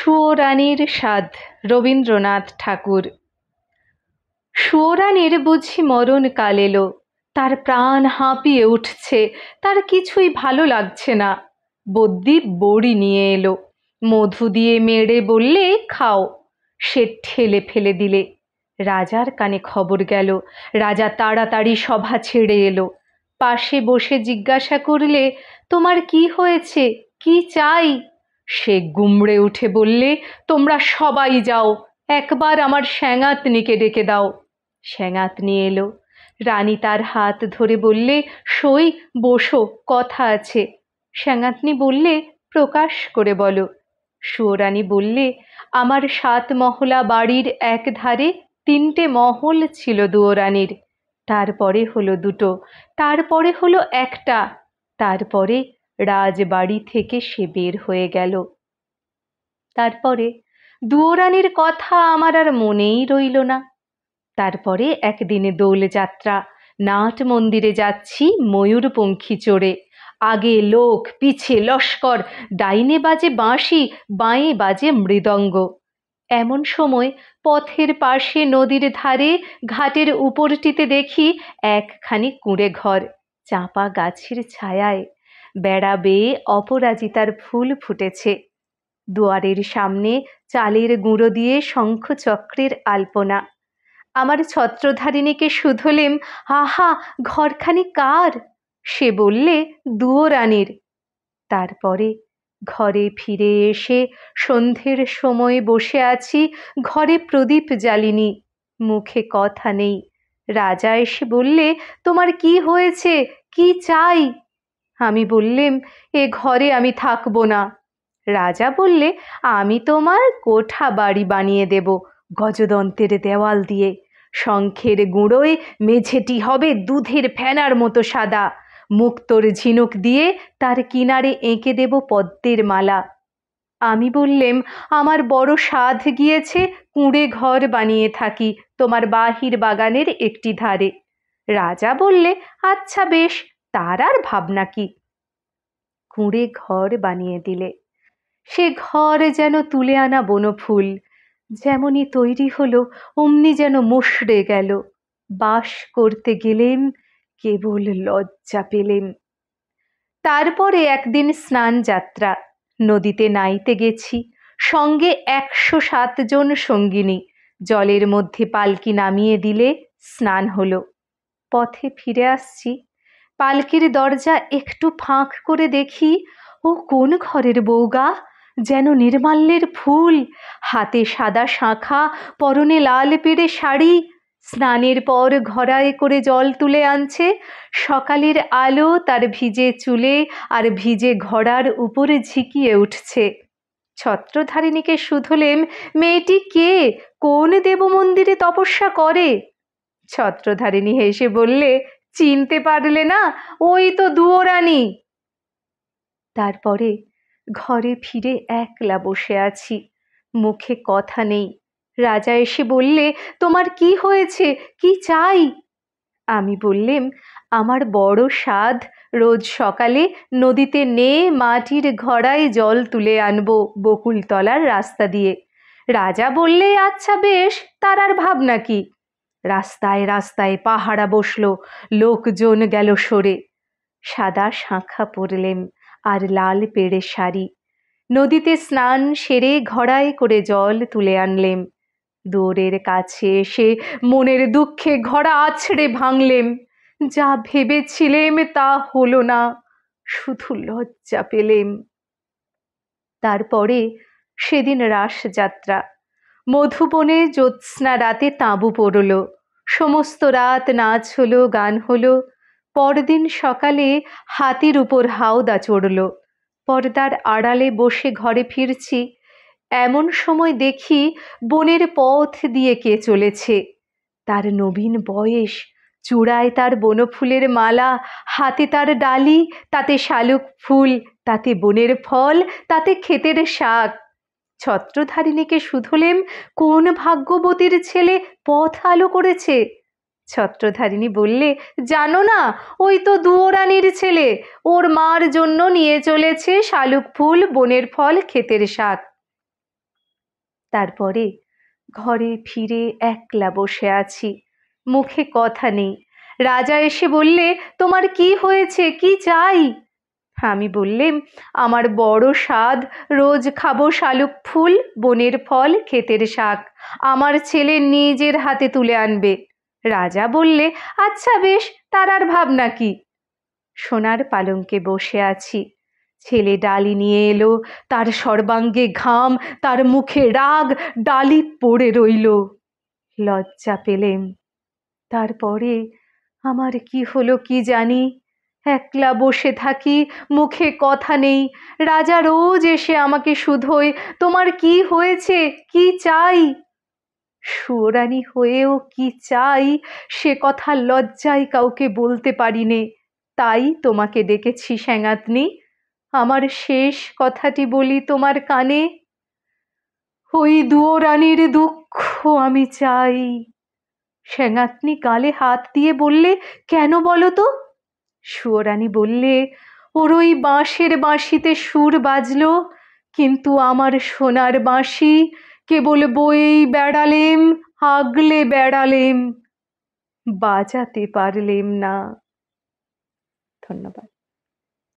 সুয়োরানীর স্বাদ রবীন্দ্রনাথ ঠাকুর। সুয়োরানীর বুঝি মরণ কাল এলো, তার প্রাণ হাঁপিয়ে উঠছে, তার কিছুই ভালো লাগছে না। বদ্যি বড়ি নিয়ে এলো, মধু দিয়ে মেরে বললে খাও। সে ঠেলে ফেলে দিলে। রাজার কানে খবর গেল, রাজা তাড়াতাড়ি সভা ছেড়ে এলো। পাশে বসে জিজ্ঞাসা করলে, তোমার কি হয়েছে, কি চাই? সে গুমড়ে উঠে বললে, তোমরা সবাই যাও, একবার আমার স্যাঙাতনীকে ডেকে দাও। স্যাঙাতনী এলো। রানী তার হাত ধরে বললে, সই বসো, কথা আছে। স্যাঙাতনী বললে, প্রকাশ করে বলো। সুয়োরানী বললে, আমার 7 মহলা বাড়ির এক ধারে 3টে মহল ছিল দুয়োরানীর, তারপরে হলো 2টো, তারপরে হলো 1টা, তারপরে রাজবাড়ি থেকে সে বের হয়ে গেল। তারপরে দুয়োরানীর কথা আমার আর মনেই রইল না। তারপরে একদিনে দোলযাত্রা, নাট মন্দিরে যাচ্ছি ময়ূরপঙ্খী চড়ে। আগে লোক, পিছে লস্কর, ডাইনে বাজে বাঁশি, বাঁয়ে বাজে মৃদঙ্গ। এমন সময় পথের পাশে নদীর ধারে ঘাটের উপরটিতে দেখি একখানি কুঁড়ে ঘর, চাঁপা গাছের ছায়ায়। বেড়া বেয়ে অপরাজিতার ফুল ফুটেছে। দুয়ারের সামনে চালের গুঁড়ো দিয়ে শঙ্খচক্রের আলপনা। আমার ছত্রধারিণীকে শুধলেম, আহা, ঘরখানি কার? সে বললে, দুয়োরানীর। তারপরে ঘরে ফিরে এসে সন্ধ্যের সময় বসে আছি, ঘরে প্রদীপ জ্বালিনি, মুখে কথা নেই। রাজা এসে বললে, তোমার কি হয়েছে, কি চাই? আমি বললেম, এ ঘরে আমি থাকবো না। রাজা বললে, আমি তোমার কোঠা বাড়ি বানিয়ে দেব, গজদন্তের দেওয়াল দিয়ে। শঙ্খের গুঁড়োয় মেঝেটি হবে দুধের ফেনার মতো সাদা, মুক্তোর ঝিনুক দিয়ে তার কিনারে এঁকে দেব পদ্মের মালা। আমি বললেম, আমার বড় সাধ গিয়েছে, কুঁড়ে ঘর বানিয়ে থাকি তোমার বাহির বাগানের একটি ধারে। রাজা বললে, আচ্ছা বেশ, তার আর ভাবনা কি। কুঁড়ে ঘর বানিয়ে দিলে। সে ঘর যেন তুলে আনা বনফুল, যেমনি তৈরি হলো অমনি যেন মুষড়ে গেল। বাস করতে গেলেম, কেবল লজ্জা পেলেম। তারপরে একদিন স্নান যাত্রা, নদীতে নাইতে গেছি, সঙ্গে 107 জন সঙ্গিনী। জলের মধ্যে পালকি নামিয়ে দিলে, স্নান হলো। পথে ফিরে আসছি, পালকির দরজা একটু ফাঁক করে দেখি, ও কোন ঘরের বউগা, যেন নির্মাল্যের ফুল, হাতে সাদা শাঁখা, পরনে লাল পেড়ে শাড়ি। স্নানের পর ঘড়ায় করে জল তুলে আনছে, সকালের আলো তার ভিজে চুলে আর ভিজে ঘড়ার উপরে ঝিকিয়ে উঠছে। ছত্রধারিণীকে শুধলেম, মেয়েটি কে, কোন দেব মন্দিরে তপস্যা করে? ছত্রধারিণী হেসে বললে, চিনতে পারলে না, ওই তো দুয়োরানী। তারপরে ঘরে ফিরে একলা বসে আছি, মুখে কথা নেই। রাজা এসে বললে, তোমার কি হয়েছে, কি চাই? আমি বললেম, আমার বড় সাধ, রোজ সকালে নদীতে নেয়ে মাটির ঘড়ায় জল তুলে আনবো বকুলতলার রাস্তা দিয়ে। রাজা বললে, আচ্ছা বেশ, তার আর ভাবনা কি। রাস্তায় রাস্তায় পাহারা বসলো, লোকজন গেল সরে। সাদা শাঁখা পরলেম আর লাল পেড়ে শাড়ি। নদীতে স্নান সেরে ঘড়ায় করে জল তুলে আনলেম। দুয়ারের কাছে এসে মনের দুঃখে ঘড়া আছড়ে ভাঙলেম। যা ভেবেছিলেম তা হলো না, শুধু লজ্জা পেলেম। তারপরে সেদিন রাসযাত্রা। মধুবনে জ্যোৎস্না রাতে তাঁবু পড়ল, সমস্ত রাত নাচ হলো, গান হলো। পরদিন সকালে হাতির উপর হাওদা চড়ল। পর্দার আড়ালে বসে ঘরে ফিরছি, এমন সময় দেখি বনের পথ দিয়ে কে চলেছে। তার নবীন বয়স, চূড়ায় তার বনফুলের মালা, হাতে তার ডালি, তাতে শালুক ফুল, তাতে বনের ফল, তাতে ক্ষেতের শাক। ছত্রধারিণীকে শুধলেম, কোন ভাগ্যবতীর ছেলে পথ আলো করেছে? ছত্রধারিণী বললে, জানো না, ওই তো দুয়োরানীর ছেলে, ওর মার জন্য নিয়ে চলেছে শালুক ফুল, বনের ফল, ক্ষেতের শাক। তারপরে ঘরে ফিরে একলা বসে আছি, মুখে কথা নেই। রাজা এসে বললে, তোমার কি হয়েছে, কি চাই? আমি বললেম, আমার বড় স্বাদ, রোজ খাবো শালুক ফুল, বনের ফল, ক্ষেতের শাক, আমার ছেলে নিজের হাতে তুলে আনবে। রাজা বললে, আচ্ছা বেশ, তার আর ভাবনা কি। সোনার পালঙ্কে বসে আছি, ছেলে ডালি নিয়ে এলো, তার সর্বাঙ্গে ঘাম, তার মুখে রাগ, ডালি পড়ে রইল। লজ্জা পেলেম। তারপরে আমার কি হলো কি জানি, একলা বসে থাকি, মুখে কথা নেই। রাজা রোজ এসে আমাকে শুধোয়, তোমার কি হয়েছে, কি চাই? সুয়োরানী হয়েও কি চাই সে কথা লজ্জায় কাউকে বলতে পারি নে। তাই তোমাকে ডেকেছি স্যাঙাতনি, আমার শেষ কথাটি বলি তোমার কানে। ওই দুয়োরানীর দুঃখ আমি চাই। স্যাঙাতনি গালে হাত দিয়ে বললে, কেন বলো তো? সুয়োরানী বললে, ওর ওই বাঁশের বাঁশিতে সুর বাজলো, কিন্তু আমার সোনার বাঁশি কেবল বয়েই বেড়ালেম, আগলে বেড়ালেম, বাজাতে পারলেম না। ধন্যবাদ।